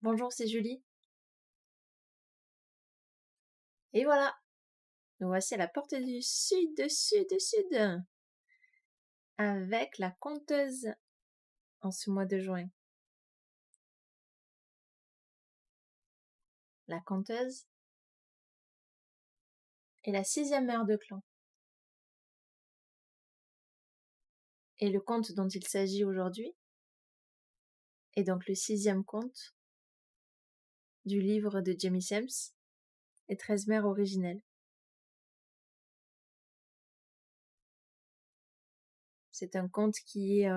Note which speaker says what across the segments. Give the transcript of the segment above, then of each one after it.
Speaker 1: Bonjour, c'est Julie. Et voilà, nous voici à la porte du sud, avec la conteuse en ce mois de juin. La conteuse est la 6e mère de clan. Et le conte dont il s'agit aujourd'hui est donc le 6e conte du livre de Jamie Semmes, Les 13 mères originelles. C'est un conte qui est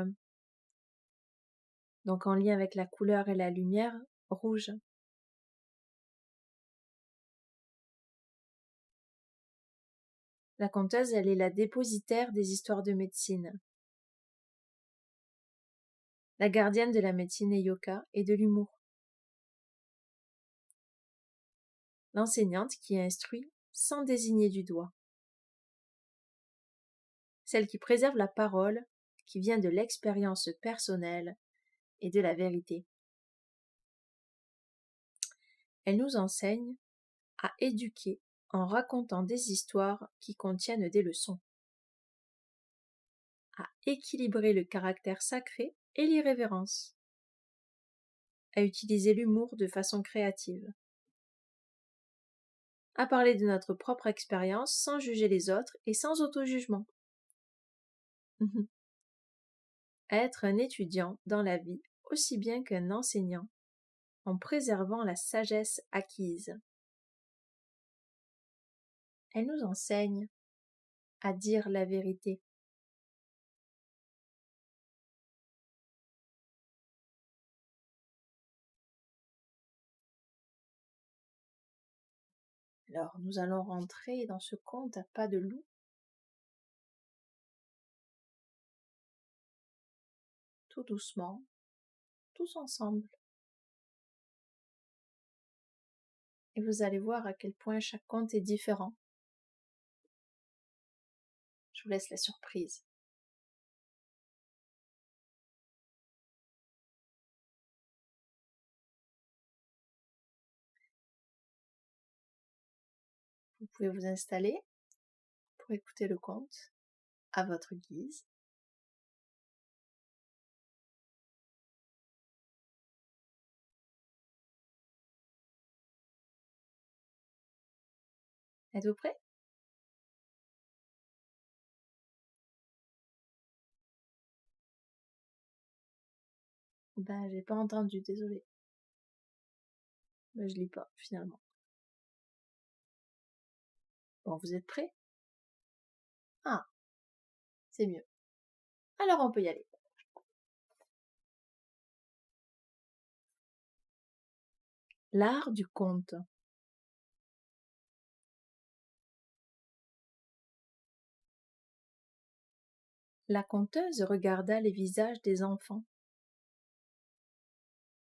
Speaker 1: donc en lien avec la couleur et la lumière rouge. La conteuse, elle est la dépositaire des histoires de médecine, la gardienne de la médecine Eyoka et de l'humour, l'enseignante qui instruit sans désigner du doigt, celle qui préserve la parole qui vient de l'expérience personnelle et de la vérité. Elle nous enseigne à éduquer en racontant des histoires qui contiennent des leçons, à équilibrer le caractère sacré et l'irrévérence, à utiliser l'humour de façon créative, à parler de notre propre expérience sans juger les autres et sans auto-jugement, à être un étudiant dans la vie aussi bien qu'un enseignant en préservant la sagesse acquise. Elle nous enseigne à dire la vérité. Alors, nous allons rentrer dans ce conte à pas de loup. Tout doucement, tous ensemble. Et vous allez voir à quel point chaque conte est différent. Je vous laisse la surprise. Vous pouvez vous installer pour écouter le conte à votre guise. Êtes-vous prêts? Ben, j'ai pas entendu, désolé. Ben, je lis pas, finalement. Bon, vous êtes prêts? Ah, c'est mieux. Alors on peut y aller. L'art du conte. La conteuse regarda les visages des enfants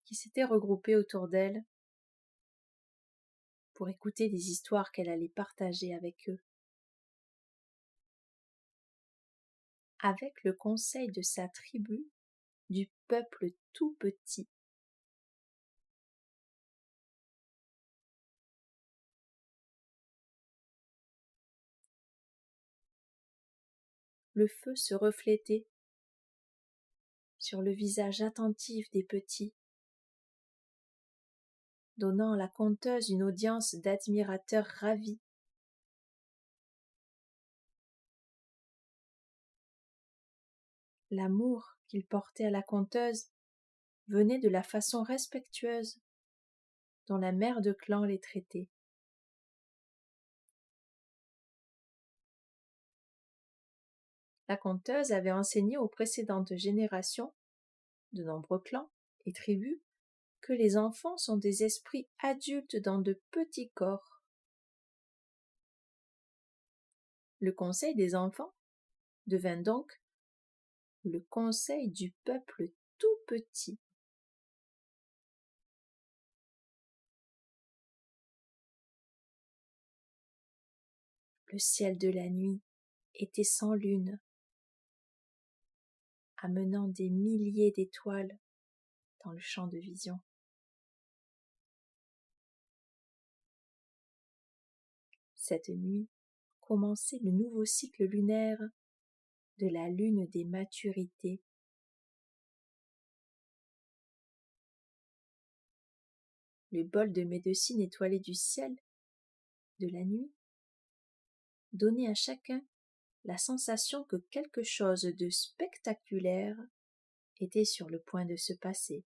Speaker 1: qui s'étaient regroupés autour d'elle pour écouter des histoires qu'elle allait partager avec eux. Avec le conseil de sa tribu, du peuple tout petit. Le feu se reflétait sur le visage attentif des petits, donnant à la conteuse une audience d'admirateurs ravis. L'amour qu'il portait à la conteuse venait de la façon respectueuse dont la mère de clan les traitait. La conteuse avait enseigné aux précédentes générations, de nombreux clans et tribus, que les enfants sont des esprits adultes dans de petits corps. Le conseil des enfants devint donc le conseil du peuple tout petit. Le ciel de la nuit était sans lune, amenant des milliers d'étoiles dans le champ de vision. Cette nuit commençait le nouveau cycle lunaire de la lune des maturités. Le bol de médecine étoilé du ciel de la nuit donnait à chacun la sensation que quelque chose de spectaculaire était sur le point de se passer.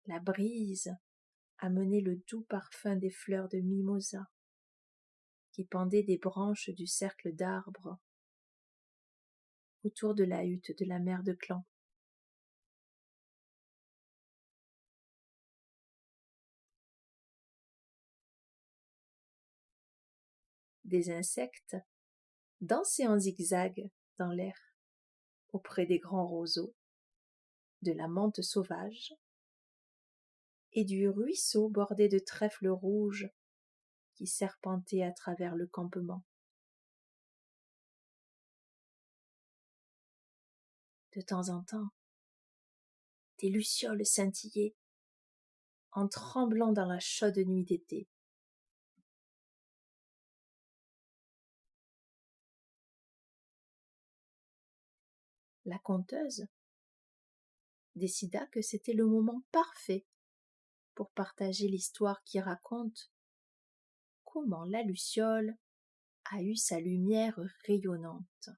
Speaker 1: La brise amenait le doux parfum des fleurs de mimosa qui pendaient des branches du cercle d'arbres autour de la hutte de la mère de clan. Des insectes dansaient en zigzag dans l'air auprès des grands roseaux, de la menthe sauvage et du ruisseau bordé de trèfles rouges qui serpentaient à travers le campement. De temps en temps, des lucioles scintillaient en tremblant dans la chaude nuit d'été. La conteuse décida que c'était le moment parfait pour partager l'histoire qui raconte comment la luciole a eu sa lumière rayonnante.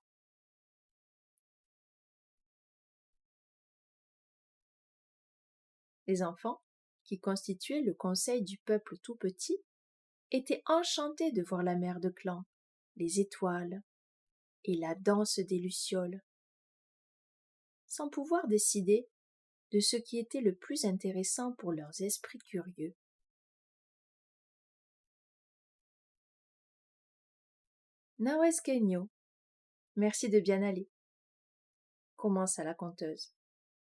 Speaker 1: Les enfants, qui constituaient le conseil du peuple tout petit, étaient enchantés de voir la mère de clan, les étoiles et la danse des lucioles, sans pouvoir décider de ce qui était le plus intéressant pour leurs esprits curieux. Naweskenyo, merci de bien aller, commença la conteuse,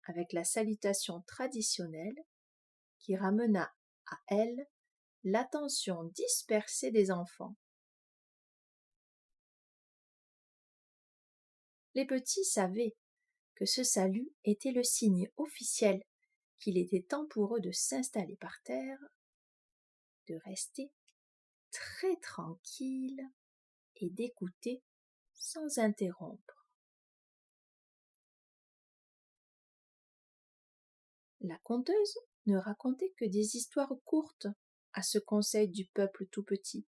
Speaker 1: avec la salutation traditionnelle qui ramena à elle l'attention dispersée des enfants. Les petits savaient que ce salut était le signe officiel qu'il était temps pour eux de s'installer par terre, de rester très tranquilles et d'écouter sans interrompre. La conteuse ne racontait que des histoires courtes à ce conseil du peuple tout petit,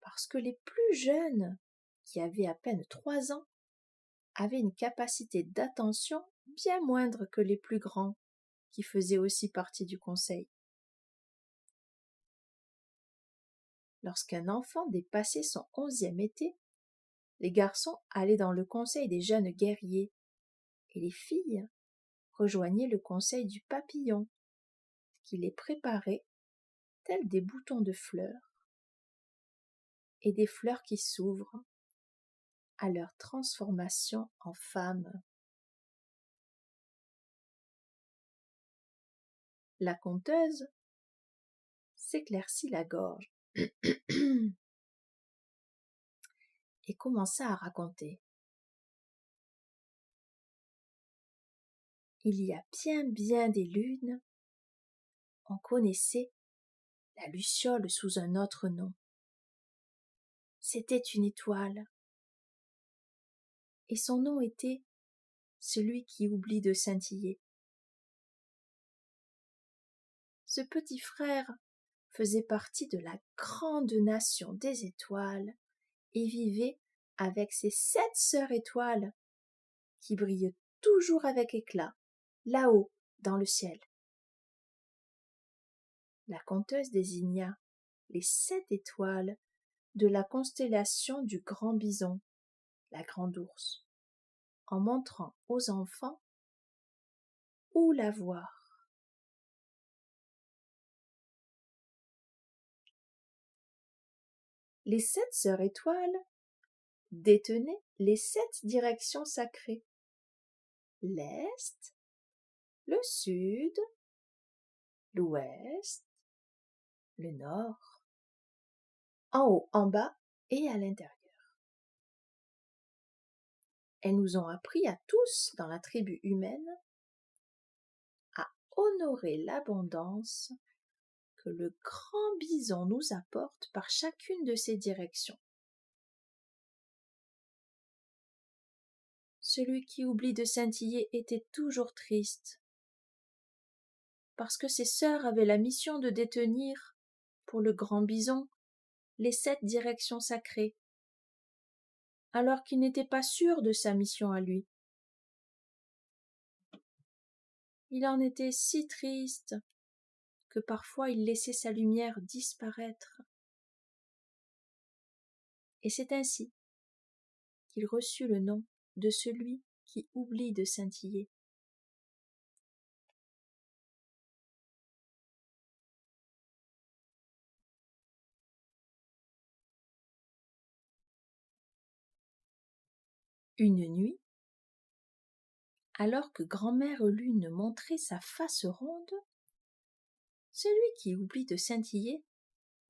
Speaker 1: parce que les plus jeunes, qui avaient à peine 3 ans, avaient une capacité d'attention bien moindre que les plus grands, qui faisaient aussi partie du conseil. Lorsqu'un enfant dépassait son 11e été, les garçons allaient dans le conseil des jeunes guerriers et les filles rejoignaient le conseil du papillon, qui les préparait tels des boutons de fleurs et des fleurs qui s'ouvrent à leur transformation en femmes. La conteuse s'éclaircit la gorge et commença à raconter. Il y a bien des lunes, on connaissait la luciole sous un autre nom. C'était une étoile, et son nom était celui qui oublie de scintiller. Ce petit frère faisait partie de la grande nation des étoiles et vivait avec ses 7 sœurs étoiles qui brillent toujours avec éclat, là-haut dans le ciel. La conteuse désigna les 7 étoiles de la constellation du grand bison, la grande ours, en montrant aux enfants où la voir. Les 7 sœurs étoiles détenaient les 7 directions sacrées: l'Est, le Sud, l'Ouest, le Nord, en haut, en bas et à l'intérieur. Elles nous ont appris à tous dans la tribu humaine à honorer l'abondance que le grand bison nous apporte par chacune de ses directions. Celui qui oublie de scintiller était toujours triste, parce que ses sœurs avaient la mission de détenir, pour le grand bison, les 7 directions sacrées, alors qu'il n'était pas sûr de sa mission à lui. Il en était si triste que parfois il laissait sa lumière disparaître. Et c'est ainsi qu'il reçut le nom de celui qui oublie de scintiller. Une nuit, alors que grand-mère Lune montrait sa face ronde, celui qui oublie de scintiller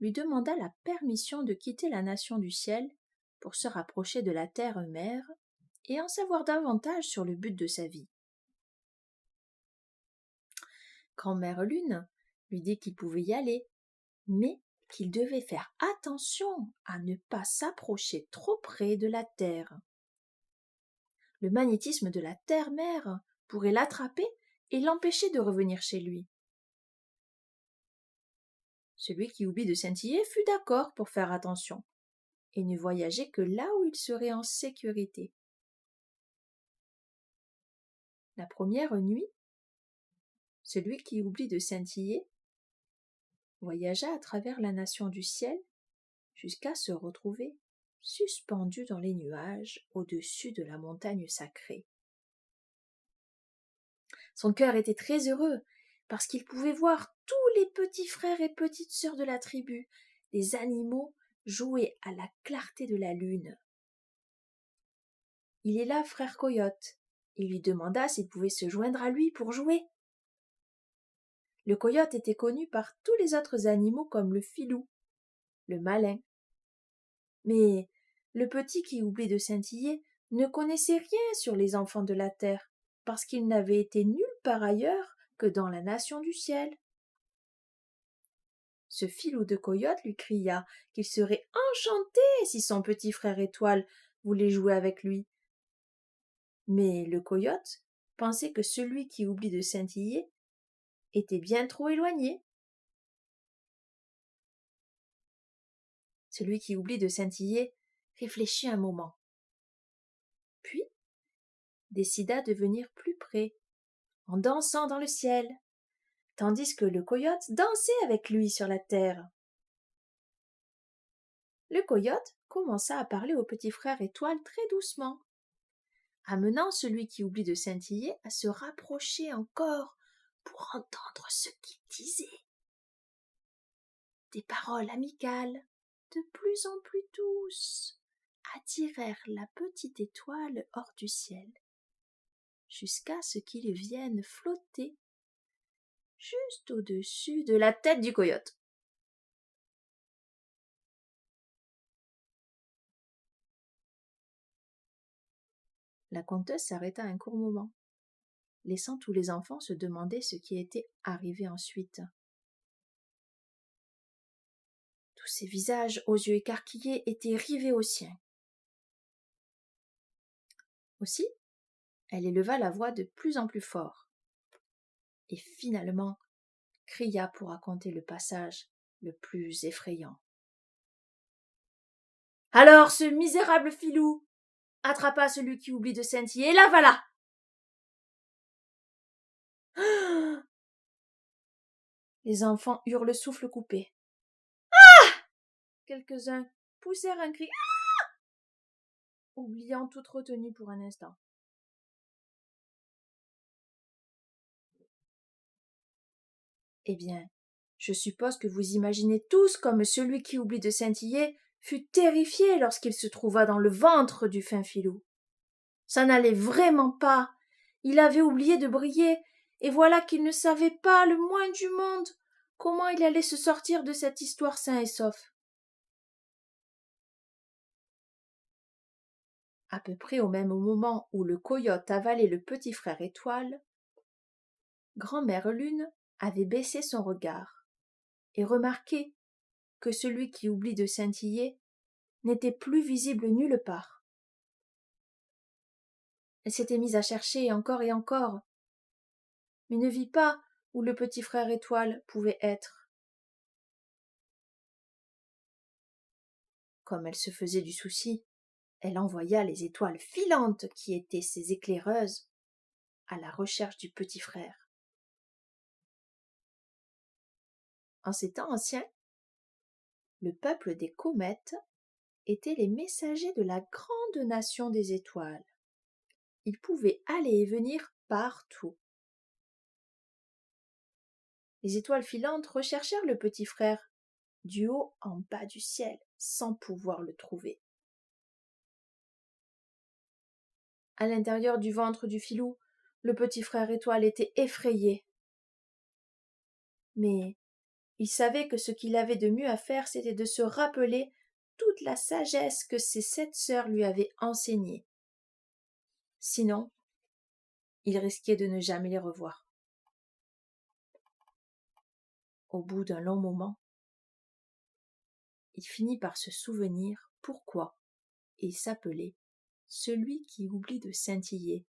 Speaker 1: lui demanda la permission de quitter la nation du ciel pour se rapprocher de la terre-mère et en savoir davantage sur le but de sa vie. Grand-mère Lune lui dit qu'il pouvait y aller, mais qu'il devait faire attention à ne pas s'approcher trop près de la terre. Le magnétisme de la terre-mère pourrait l'attraper et l'empêcher de revenir chez lui. Celui qui oublie de scintiller fut d'accord pour faire attention et ne voyageait que là où il serait en sécurité. La première nuit, celui qui oublie de scintiller voyagea à travers la nation du ciel jusqu'à se retrouver suspendu dans les nuages au-dessus de la montagne sacrée. Son cœur était très heureux parce qu'il pouvait voir tous les petits frères et petites sœurs de la tribu, les animaux jouer à la clarté de la lune. Il est là, frère Coyote. Il lui demanda s'il pouvait se joindre à lui pour jouer. Le coyote était connu par tous les autres animaux comme le filou, le malin. Mais le petit qui oublie de scintiller ne connaissait rien sur les enfants de la terre, parce qu'il n'avait été nulle part ailleurs que dans la nation du ciel. Ce filou de coyote lui cria qu'il serait enchanté si son petit frère étoile voulait jouer avec lui. Mais le coyote pensait que celui qui oublie de scintiller était bien trop éloigné. Celui qui oublie de scintiller réfléchit un moment, puis décida de venir plus près, en dansant dans le ciel, tandis que le coyote dansait avec lui sur la terre. Le coyote commença à parler au petit frère étoile très doucement, amenant celui qui oublie de scintiller à se rapprocher encore pour entendre ce qu'il disait. Des paroles amicales, de plus en plus douces, attirèrent la petite étoile hors du ciel, jusqu'à ce qu'il vienne flotter juste au-dessus de la tête du coyote. La conteuse s'arrêta un court moment, laissant tous les enfants se demander ce qui était arrivé ensuite. Tous ces visages aux yeux écarquillés étaient rivés aux siens. Aussi, elle éleva la voix de plus en plus fort, et finalement cria pour raconter le passage le plus effrayant. Alors ce misérable filou attrapa celui qui oublie de scintiller et l'avala. Les enfants eurent le souffle coupé. Quelques-uns poussèrent un cri, oubliant toute retenue pour un instant. Eh bien, je suppose que vous imaginez tous comme celui qui oublie de scintiller fut terrifié lorsqu'il se trouva dans le ventre du fin filou. Ça n'allait vraiment pas. Il avait oublié de briller, et voilà qu'il ne savait pas le moins du monde comment il allait se sortir de cette histoire sain et sauf. À peu près au même moment où le coyote avalait le petit frère étoile, Grand-mère Lune avait baissé son regard et remarqué que celui qui oublie de scintiller n'était plus visible nulle part. Elle s'était mise à chercher encore et encore, mais ne vit pas où le petit frère étoile pouvait être. Comme elle se faisait du souci, elle envoya les étoiles filantes qui étaient ses éclaireuses à la recherche du petit frère. En ces temps anciens, le peuple des comètes était les messagers de la grande nation des étoiles. Ils pouvaient aller et venir partout. Les étoiles filantes recherchèrent le petit frère du haut en bas du ciel sans pouvoir le trouver. À l'intérieur du ventre du filou, le petit frère étoile était effrayé. Mais il savait que ce qu'il avait de mieux à faire, c'était de se rappeler toute la sagesse que ses 7 sœurs lui avaient enseignée. Sinon, il risquait de ne jamais les revoir. Au bout d'un long moment, il finit par se souvenir pourquoi il s'appelait celui qui oublie de scintiller.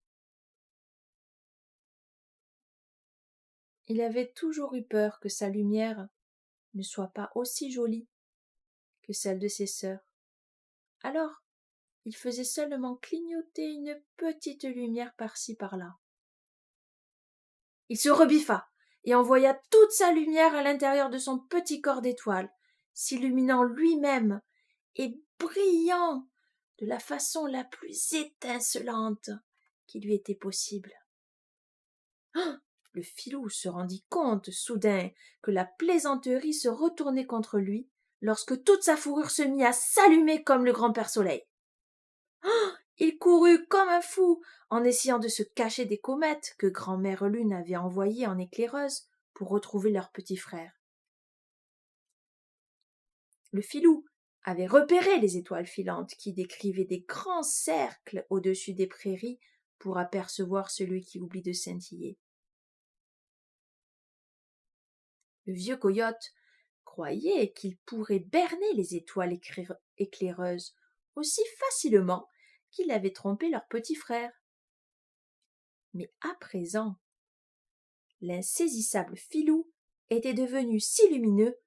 Speaker 1: Il avait toujours eu peur que sa lumière ne soit pas aussi jolie que celle de ses sœurs. Alors, il faisait seulement clignoter une petite lumière par-ci par-là. Il se rebiffa et envoya toute sa lumière à l'intérieur de son petit corps d'étoile, s'illuminant lui-même et brillant de la façon la plus étincelante qui lui était possible. Le filou se rendit compte soudain que la plaisanterie se retournait contre lui lorsque toute sa fourrure se mit à s'allumer comme le grand père Soleil. Il courut comme un fou en essayant de se cacher des comètes que grand-mère Lune avait envoyées en éclaireuse pour retrouver leur petit frère. Le filou avait repéré les étoiles filantes qui décrivaient des grands cercles au-dessus des prairies pour apercevoir celui qui oublie de scintiller. Le vieux coyote croyait qu'il pourrait berner les étoiles éclaireuses aussi facilement qu'il avait trompé leur petit frère. Mais à présent, l'insaisissable filou était devenu si lumineux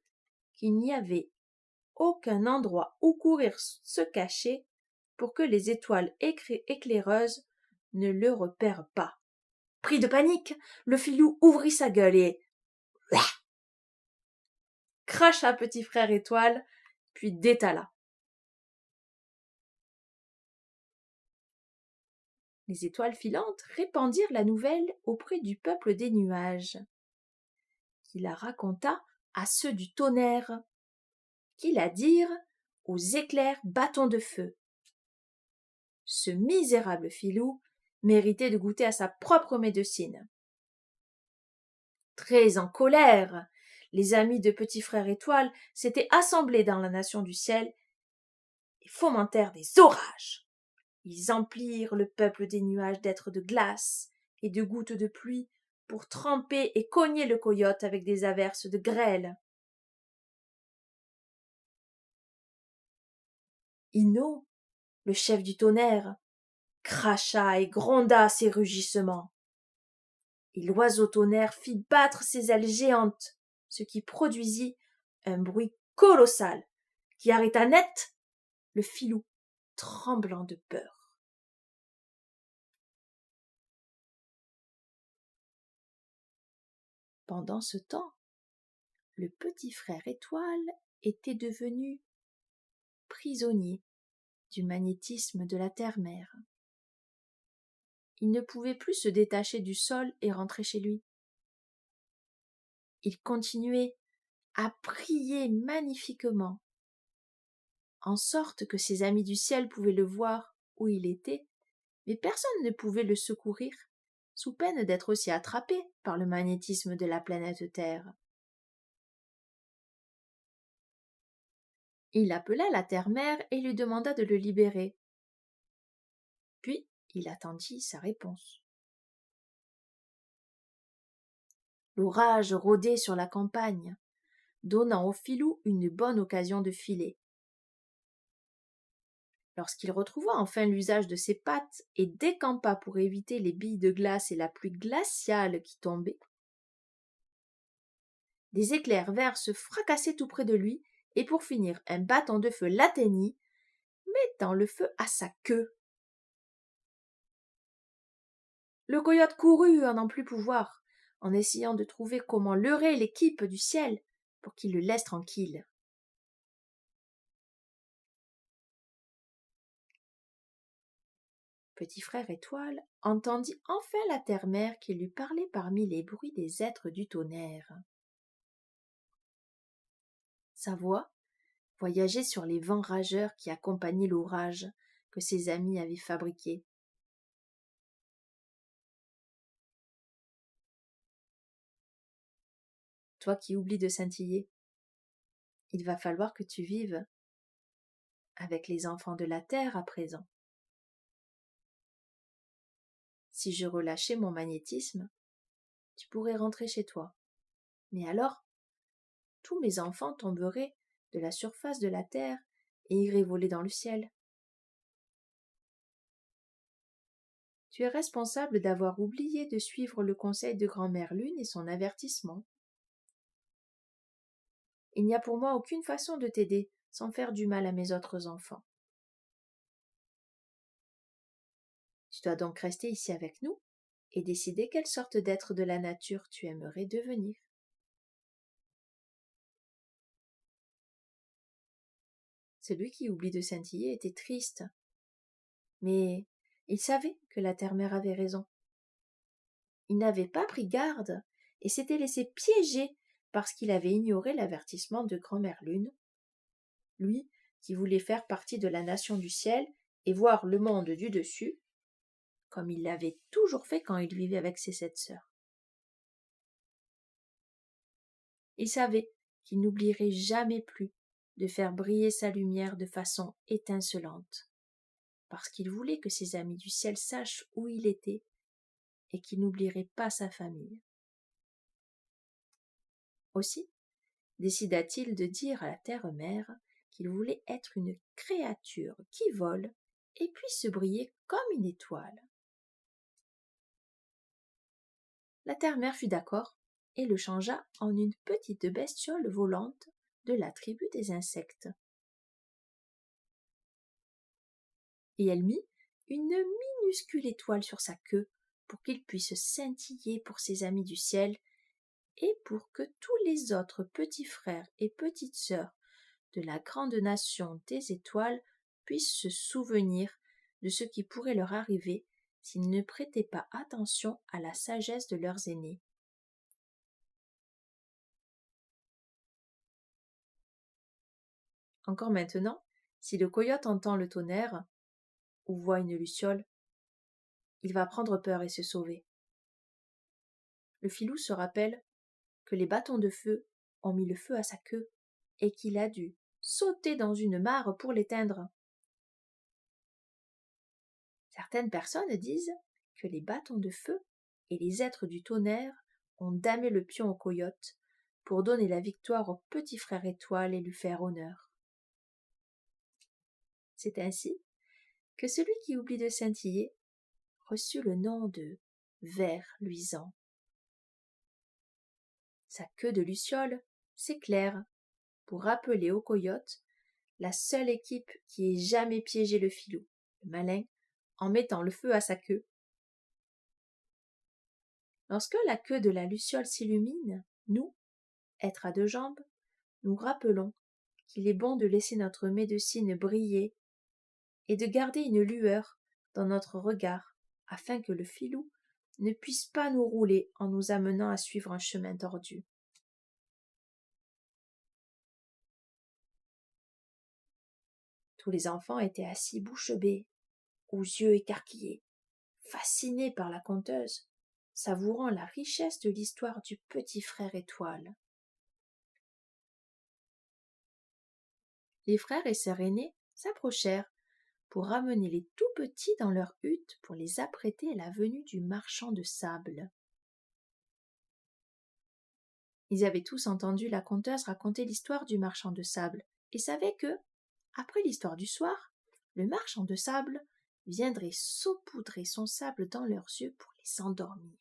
Speaker 1: qu'il n'y avait aucun endroit où courir se cacher pour que les étoiles éclaireuses ne le repèrent pas. Pris de panique, le filou ouvrit sa gueule et cracha petit frère étoile, puis détala. Les étoiles filantes répandirent la nouvelle auprès du peuple des nuages, qui la raconta à ceux du tonnerre, qui la dirent aux éclairs bâtons de feu. Ce misérable filou méritait de goûter à sa propre médecine. Très en colère, les amis de Petit Frère Étoile s'étaient assemblés dans la nation du ciel et fomentèrent des orages. Ils emplirent le peuple des nuages d'êtres de glace et de gouttes de pluie pour tremper et cogner le coyote avec des averses de grêle. Ino, le chef du tonnerre, cracha et gronda ses rugissements. Et l'oiseau tonnerre fit battre ses ailes géantes, ce qui produisit un bruit colossal qui arrêta net le filou, tremblant de peur. Pendant ce temps, le petit frère Étoile était devenu prisonnier du magnétisme de la terre-mère. Il ne pouvait plus se détacher du sol et rentrer chez lui. Il continuait à prier magnifiquement, en sorte que ses amis du ciel pouvaient le voir où il était, mais personne ne pouvait le secourir, sous peine d'être aussi attrapé par le magnétisme de la planète Terre. Il appela la terre-mère et lui demanda de le libérer. Puis il attendit sa réponse. L'orage rôdait sur la campagne, donnant au filou une bonne occasion de filer. Lorsqu'il retrouva enfin l'usage de ses pattes et décampa pour éviter les billes de glace et la pluie glaciale qui tombait, des éclairs verts se fracassaient tout près de lui, et pour finir, un bâton de feu l'atteignit, mettant le feu à sa queue. Le coyote courut à n'en plus pouvoir, en essayant de trouver comment leurrer l'équipe du ciel pour qu'il le laisse tranquille. Petit frère Étoile entendit enfin la terre-mère qui lui parlait parmi les bruits des êtres du tonnerre. Sa voix voyageait sur les vents rageurs qui accompagnaient l'orage que ses amis avaient fabriqué. Toi qui oublies de scintiller, il va falloir que tu vives avec les enfants de la terre à présent. Si je relâchais mon magnétisme, tu pourrais rentrer chez toi. Mais alors, tous mes enfants tomberaient de la surface de la terre et iraient voler dans le ciel. Tu es responsable d'avoir oublié de suivre le conseil de grand-mère Lune et son avertissement. Il n'y a pour moi aucune façon de t'aider sans faire du mal à mes autres enfants. Tu dois donc rester ici avec nous et décider quelle sorte d'être de la nature tu aimerais devenir. Celui qui oublie de scintiller était triste, mais il savait que la terre-mère avait raison. Il n'avait pas pris garde et s'était laissé piéger parce qu'il avait ignoré l'avertissement de grand-mère Lune, lui qui voulait faire partie de la nation du ciel et voir le monde du dessus, comme il l'avait toujours fait quand il vivait avec ses 7 sœurs. Il savait qu'il n'oublierait jamais plus de faire briller sa lumière de façon étincelante, parce qu'il voulait que ses amis du ciel sachent où il était et qu'il n'oublierait pas sa famille. Aussi décida-t-il de dire à la terre-mère qu'il voulait être une créature qui vole et puisse briller comme une étoile. La terre-mère fut d'accord et le changea en une petite bestiole volante de la tribu des insectes. Et elle mit une minuscule étoile sur sa queue pour qu'il puisse scintiller pour ses amis du ciel et pour que tous les autres petits frères et petites sœurs de la grande nation des étoiles puissent se souvenir de ce qui pourrait leur arriver s'ils ne prêtaient pas attention à la sagesse de leurs aînés. Encore maintenant, si le coyote entend le tonnerre ou voit une luciole, il va prendre peur et se sauver. Le filou se rappelle que les bâtons de feu ont mis le feu à sa queue et qu'il a dû sauter dans une mare pour l'éteindre. Certaines personnes disent que les bâtons de feu et les êtres du tonnerre ont damé le pion au coyote pour donner la victoire au petit frère étoile et lui faire honneur. C'est ainsi que celui qui oublie de scintiller reçut le nom de ver luisant. Sa queue de luciole s'éclaire pour rappeler au coyote la seule équipe qui ait jamais piégé le filou, le malin, en mettant le feu à sa queue. Lorsque la queue de la luciole s'illumine, nous, êtres à 2 jambes, nous rappelons qu'il est bon de laisser notre médecine briller et de garder une lueur dans notre regard afin que le filou ne puisse pas nous rouler en nous amenant à suivre un chemin tordu. Tous les enfants étaient assis bouche bée, aux yeux écarquillés, fascinés par la conteuse, savourant la richesse de l'histoire du petit frère étoile. Les frères et sœurs aînés s'approchèrent pour ramener les tout petits dans leur hutte pour les apprêter à la venue du marchand de sable. Ils avaient tous entendu la conteuse raconter l'histoire du marchand de sable et savaient que, après l'histoire du soir, le marchand de sable viendrait saupoudrer son sable dans leurs yeux pour les endormir.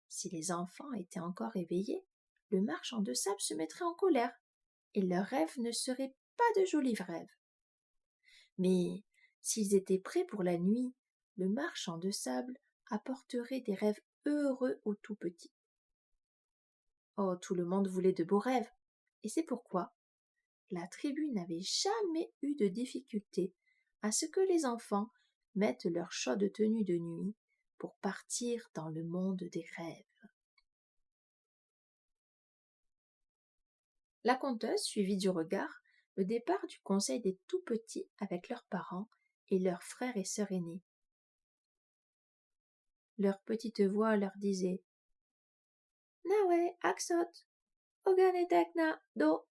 Speaker 1: Si les enfants étaient encore éveillés, le marchand de sable se mettrait en colère et leurs rêves ne seraient pas de jolis rêves. Mais s'ils étaient prêts pour la nuit, le marchand de sable apporterait des rêves heureux aux tout petits. Oh, tout le monde voulait de beaux rêves, et c'est pourquoi la tribu n'avait jamais eu de difficulté à ce que les enfants mettent leur chaude tenue de nuit pour partir dans le monde des rêves. La conteuse suivit du regard le départ du conseil des tout-petits avec leurs parents et leurs frères et sœurs aînés. Leur petite voix leur disait « Nawe, Aksot, Oganetekna, Do.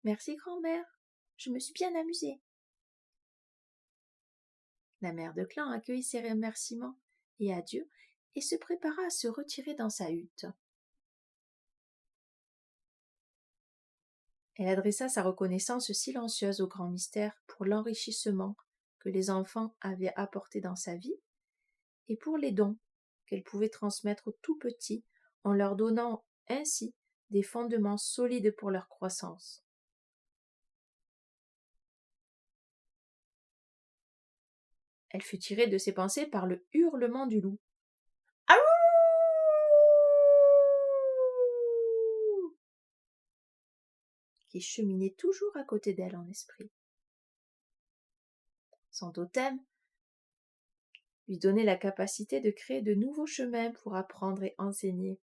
Speaker 1: Merci grand-mère, je me suis bien amusée. » La mère de clan accueillit ces remerciements et adieux et se prépara à se retirer dans sa hutte. Elle adressa sa reconnaissance silencieuse au grand mystère pour l'enrichissement que les enfants avaient apporté dans sa vie et pour les dons qu'elle pouvait transmettre aux tout petits en leur donnant ainsi des fondements solides pour leur croissance. Elle fut tirée de ses pensées par le hurlement du loup. Aouh! Qui cheminait toujours à côté d'elle en esprit. Son totem lui donnait la capacité de créer de nouveaux chemins pour apprendre et enseigner.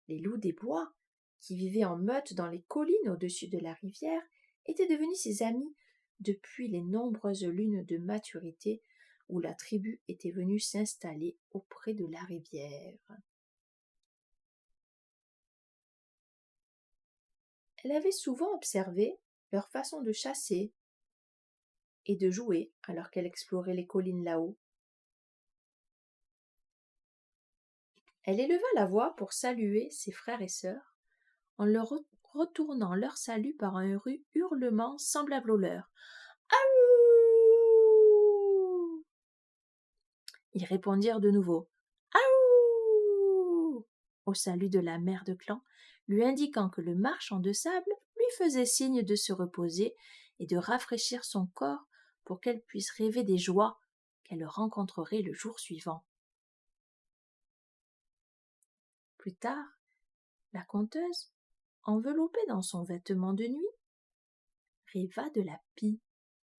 Speaker 1: Les loups des bois, qui vivaient en meute dans les collines au-dessus de la rivière, étaient devenus ses amis depuis les nombreuses lunes de maturité où la tribu était venue s'installer auprès de la rivière. Elle avait souvent observé leur façon de chasser et de jouer alors qu'elle explorait les collines là-haut. Elle éleva la voix pour saluer ses frères et sœurs en leur retournant leur salut par un hurlement semblable au leur. Aouh! Ils répondirent de nouveau. Aouh! Au salut de la mère de clan, lui indiquant que le marchand de sable lui faisait signe de se reposer et de rafraîchir son corps pour qu'elle puisse rêver des joies qu'elle rencontrerait le jour suivant. Plus tard, la conteuse, enveloppée dans son vêtement de nuit, rêva de la pie,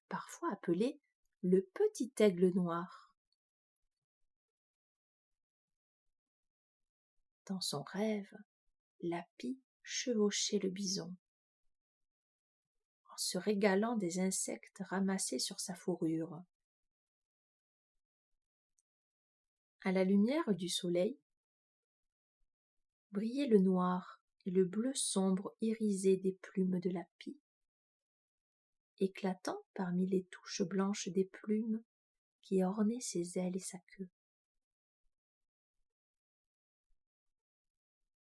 Speaker 1: parfois appelée le petit aigle noir. Dans son rêve, la pie chevauchait le bison, en se régalant des insectes ramassés sur sa fourrure. À la lumière du soleil, brillaient le noir et le bleu sombre irisé des plumes de la pie, éclatant parmi les touches blanches des plumes qui ornaient ses ailes et sa queue.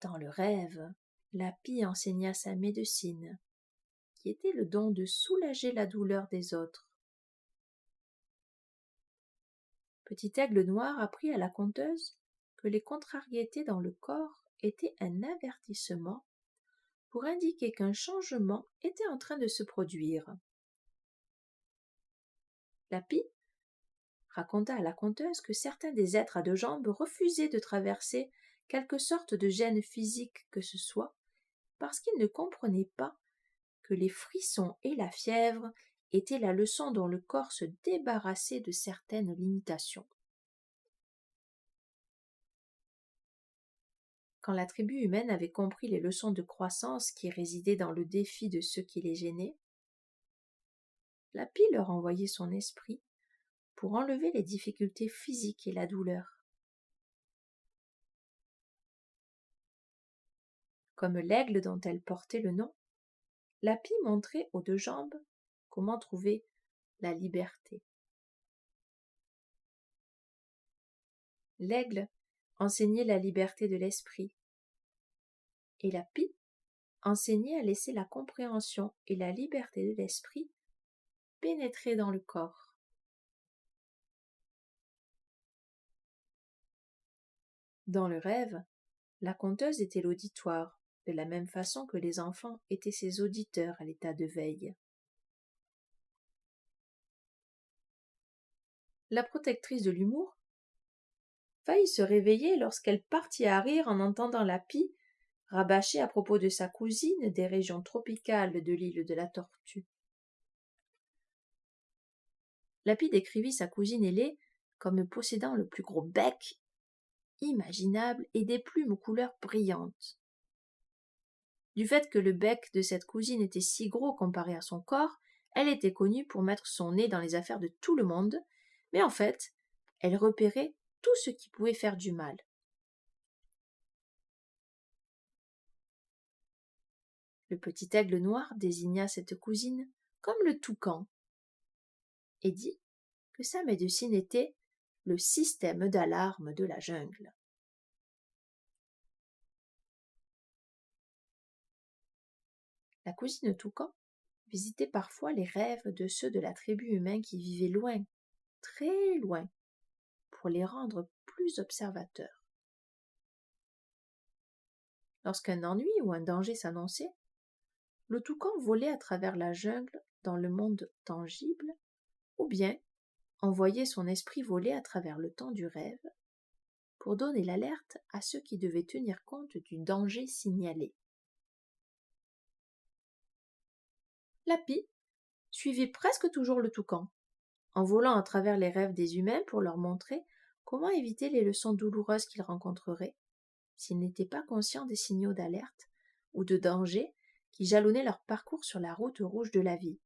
Speaker 1: Dans le rêve, la pie enseigna sa médecine, qui était le don de soulager la douleur des autres. Petit aigle noir apprit à la conteuse que les contrariétés dans le corps étaient un avertissement pour indiquer qu'un changement était en train de se produire. La pie raconta à la conteuse que certains des êtres à deux jambes refusaient de traverser quelque sorte de gêne physique que ce soit, parce qu'ils ne comprenaient pas que les frissons et la fièvre étaient la leçon dont le corps se débarrassait de certaines limitations. Quand la tribu humaine avait compris les leçons de croissance qui résidaient dans le défi de ceux qui les gênaient, la pie leur envoyait son esprit pour enlever les difficultés physiques et la douleur. Comme l'aigle dont elle portait le nom, la pie montrait aux deux jambes comment trouver la liberté. L'aigle enseignait la liberté de l'esprit, et la pie enseignait à laisser la compréhension et la liberté de l'esprit pénétrer dans le corps. Dans le rêve, la conteuse était l'auditoire, de la même façon que les enfants étaient ses auditeurs à l'état de veille. La protectrice de l'humour faillit se réveiller lorsqu'elle partit à rire en entendant la pie rabâcher à propos de sa cousine des régions tropicales de l'île de la Tortue. La pie décrivit sa cousine ailée comme possédant le plus gros bec imaginable et des plumes aux couleurs brillantes. Du fait que le bec de cette cousine était si gros comparé à son corps, elle était connue pour mettre son nez dans les affaires de tout le monde, mais en fait, elle repérait tout ce qui pouvait faire du mal. Le petit aigle noir désigna cette cousine comme le toucan et dit que sa médecine était le système d'alarme de la jungle. La cousine toucan visitait parfois les rêves de ceux de la tribu humaine qui vivaient loin, très loin, pour les rendre plus observateurs. Lorsqu'un ennui ou un danger s'annonçait, le toucan volait à travers la jungle dans le monde tangible, ou bien envoyait son esprit voler à travers le temps du rêve pour donner l'alerte à ceux qui devaient tenir compte du danger signalé. La pie suivait presque toujours le toucan, en volant à travers les rêves des humains pour leur montrer comment éviter les leçons douloureuses qu'ils rencontreraient s'ils n'étaient pas conscients des signaux d'alerte ou de danger qui jalonnaient leur parcours sur la route rouge de la vie.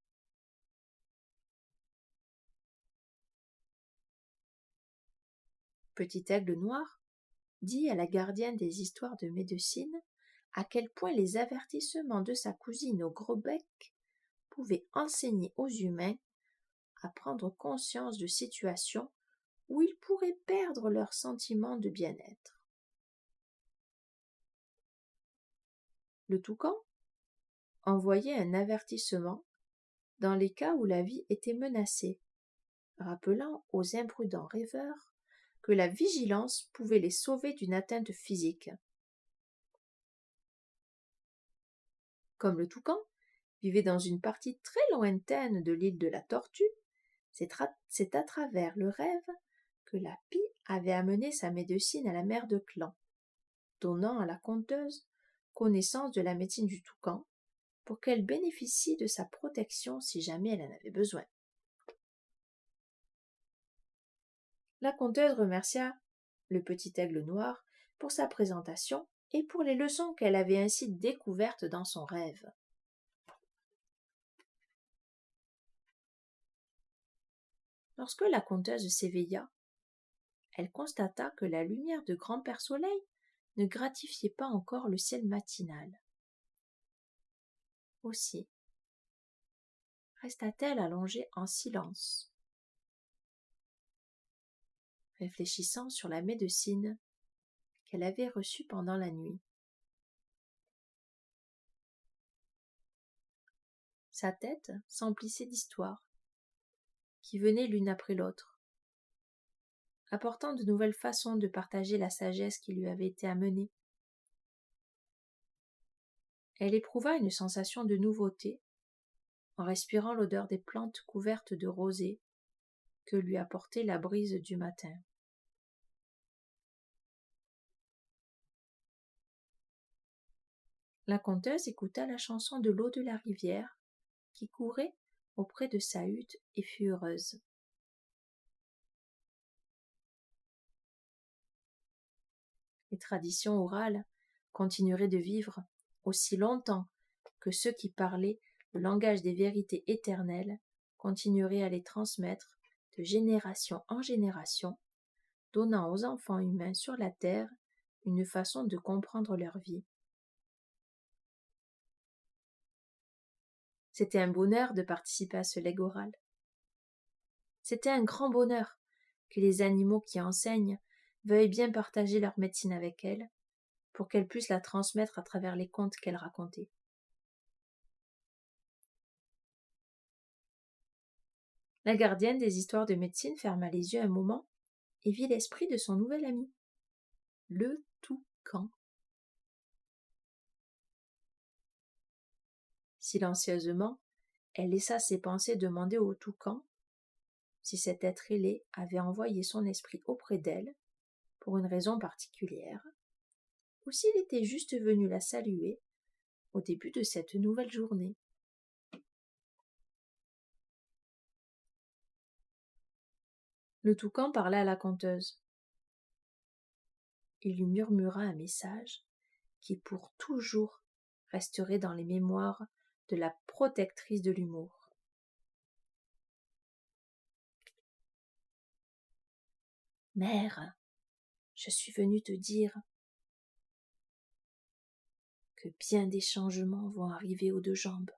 Speaker 1: Petit aigle noir dit à la gardienne des histoires de médecine à quel point les avertissements de sa cousine au gros bec pouvaient enseigner aux humains à prendre conscience de situations où ils pourraient perdre leur sentiment de bien-être. Le toucan envoyait un avertissement dans les cas où la vie était menacée, rappelant aux imprudents rêveurs que la vigilance pouvait les sauver d'une atteinte physique. Comme le toucan vivait dans une partie très lointaine de l'île de la Tortue, c'est à travers le rêve que la pie avait amené sa médecine à la mère de clan, donnant à la conteuse connaissance de la médecine du toucan pour qu'elle bénéficie de sa protection si jamais elle en avait besoin. La conteuse remercia le petit aigle noir pour sa présentation et pour les leçons qu'elle avait ainsi découvertes dans son rêve. Lorsque la conteuse s'éveilla, elle constata que la lumière de grand-père Soleil ne gratifiait pas encore le ciel matinal. Aussi, resta-t-elle allongée en silence, réfléchissant sur la médecine qu'elle avait reçue pendant la nuit. Sa tête s'emplissait d'histoires qui venaient l'une après l'autre, apportant de nouvelles façons de partager la sagesse qui lui avait été amenée. Elle éprouva une sensation de nouveauté en respirant l'odeur des plantes couvertes de rosée que lui apportait la brise du matin. La conteuse écouta la chanson de l'eau de la rivière qui courait auprès de sa hutte et fut heureuse. Les traditions orales continueraient de vivre aussi longtemps que ceux qui parlaient le langage des vérités éternelles continueraient à les transmettre de génération en génération, donnant aux enfants humains sur la terre une façon de comprendre leur vie. C'était un bonheur de participer à ce legs oral. C'était un grand bonheur que les animaux qui enseignent veuillent bien partager leur médecine avec elle, pour qu'elle puisse la transmettre à travers les contes qu'elle racontait. La gardienne des histoires de médecine ferma les yeux un moment et vit l'esprit de son nouvel ami, le toucan. Silencieusement, elle laissa ses pensées demander au toucan si cet être ailé avait envoyé son esprit auprès d'elle pour une raison particulière, ou s'il était juste venu la saluer au début de cette nouvelle journée. Le toucan parla à la conteuse. Il lui murmura un message qui pour toujours resterait dans les mémoires de la protectrice de l'humour. Mère, je suis venue te dire que bien des changements vont arriver aux deux jambes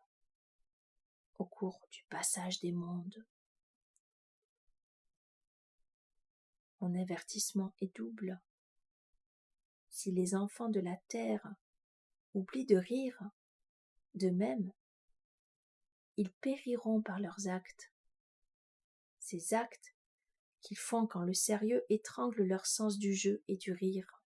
Speaker 1: au cours du passage des mondes. Mon avertissement est double. Si les enfants de la terre oublient de rire, de même, ils périront par leurs actes. Ces actes qu'ils font quand le sérieux étrangle leur sens du jeu et du rire.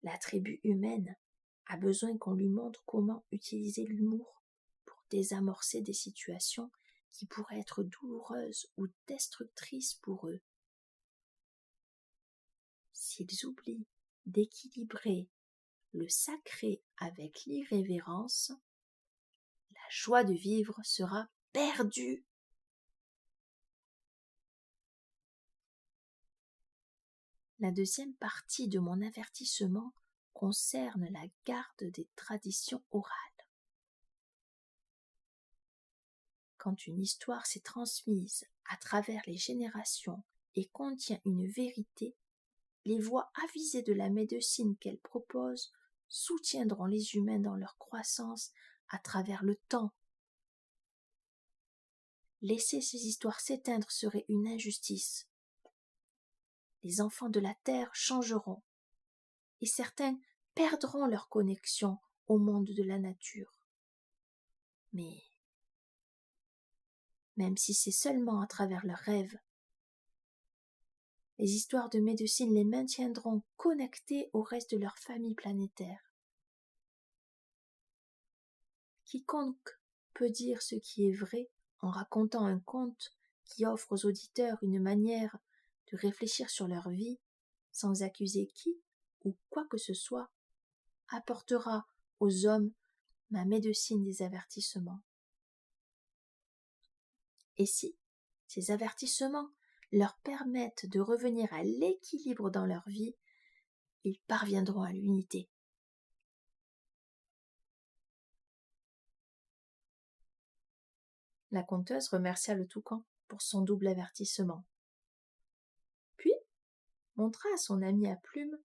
Speaker 1: La tribu humaine a besoin qu'on lui montre comment utiliser l'humour pour désamorcer des situations qui pourraient être douloureuses ou destructrices pour eux. S'ils oublient d'équilibrer le sacré avec l'irrévérence, la joie de vivre sera perdue. La deuxième partie de mon avertissement concerne la garde des traditions orales. Quand une histoire s'est transmise à travers les générations et contient une vérité, les voies avisées de la médecine qu'elle propose soutiendront les humains dans leur croissance à travers le temps. Laisser ces histoires s'éteindre serait une injustice. Les enfants de la terre changeront, et certains perdront leur connexion au monde de la nature. Mais, même si c'est seulement à travers leurs rêves, les histoires de médecine les maintiendront connectés au reste de leur famille planétaire. Quiconque peut dire ce qui est vrai en racontant un conte qui offre aux auditeurs une manière de réfléchir sur leur vie sans accuser qui ou quoi que ce soit, apportera aux hommes ma médecine des avertissements. Et si ces avertissements leur permettent de revenir à l'équilibre dans leur vie, ils parviendront à l'unité. La conteuse remercia le toucan pour son double avertissement. Puis montra à son amie à plumes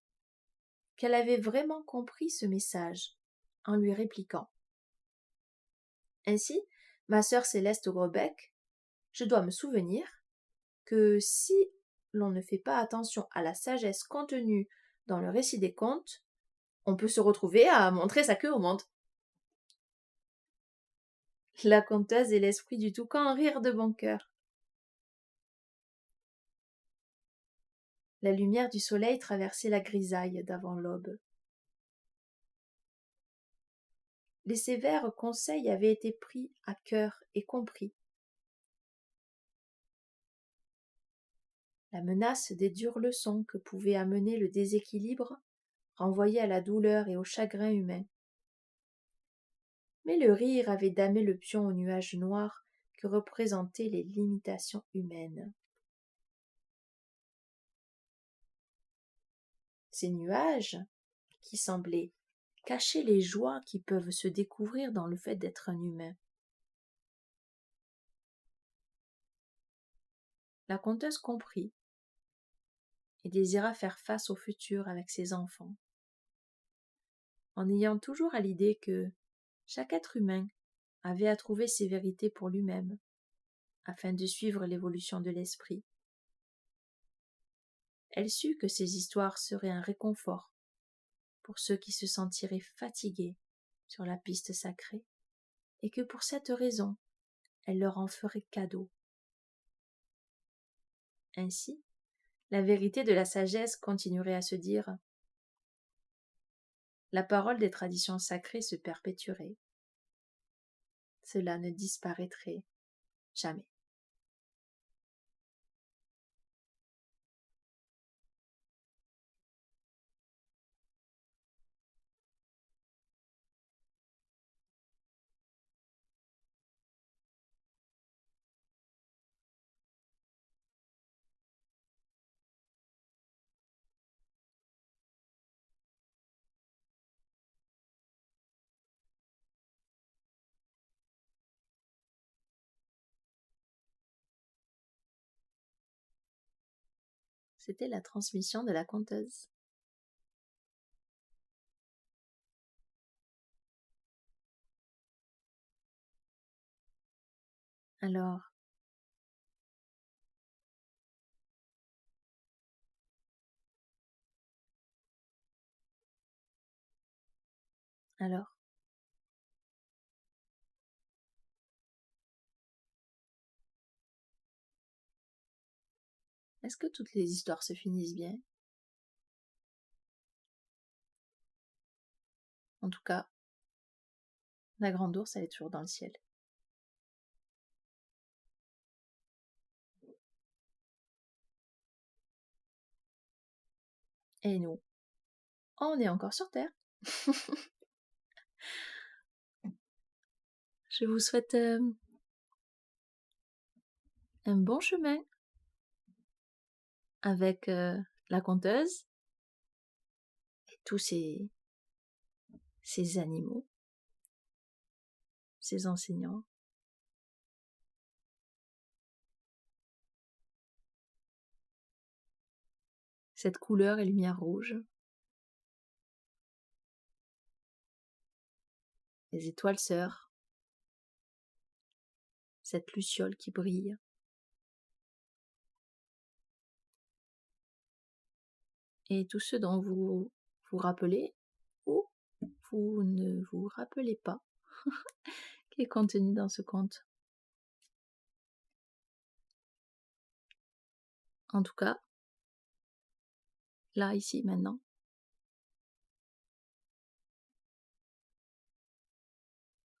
Speaker 1: qu'elle avait vraiment compris ce message, en lui répliquant. Ainsi, ma sœur Céleste au gros bec, je dois me souvenir que si l'on ne fait pas attention à la sagesse contenue dans le récit des contes, on peut se retrouver à montrer sa queue au monde. La conteuse et l'esprit du toucan rirent de bon cœur. La lumière du soleil traversait la grisaille d'avant l'aube. Les sévères conseils avaient été pris à cœur et compris. La menace des dures leçons que pouvait amener le déséquilibre renvoyait à la douleur et au chagrin humain. Mais le rire avait damé le pion au nuage noir que représentaient les limitations humaines. Ces nuages, qui semblaient cacher les joies qui peuvent se découvrir dans le fait d'être un humain. La conteuse comprit et désira faire face au futur avec ses enfants, en ayant toujours à l'idée que chaque être humain avait à trouver ses vérités pour lui-même, afin de suivre l'évolution de l'esprit. Elle sut que ces histoires seraient un réconfort pour ceux qui se sentiraient fatigués sur la piste sacrée, et que pour cette raison, elle leur en ferait cadeau. Ainsi, la vérité de la sagesse continuerait à se dire. La parole des traditions sacrées se perpétuerait. Cela ne disparaîtrait jamais. C'était la transmission de la conteuse. Alors, alors, est-ce que toutes les histoires se finissent bien? En tout cas, la grande ours, elle est toujours dans le ciel. Et nous, on est encore sur Terre. Je vous souhaite un bon chemin avec la conteuse et tous ces animaux, ces enseignants. Cette couleur et lumière rouge. Les étoiles sœurs. Cette luciole qui brille. Et tous ceux dont vous vous rappelez ou vous ne vous rappelez pas qui est contenu dans ce conte. En tout cas, là, ici, maintenant,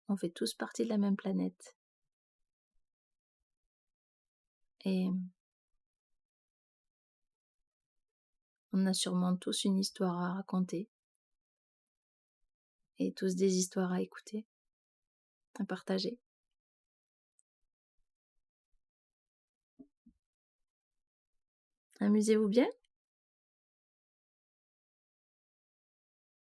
Speaker 1: on fait tous partie de la même planète. Et on a sûrement tous une histoire à raconter. Et tous des histoires à écouter, à partager. Amusez-vous bien.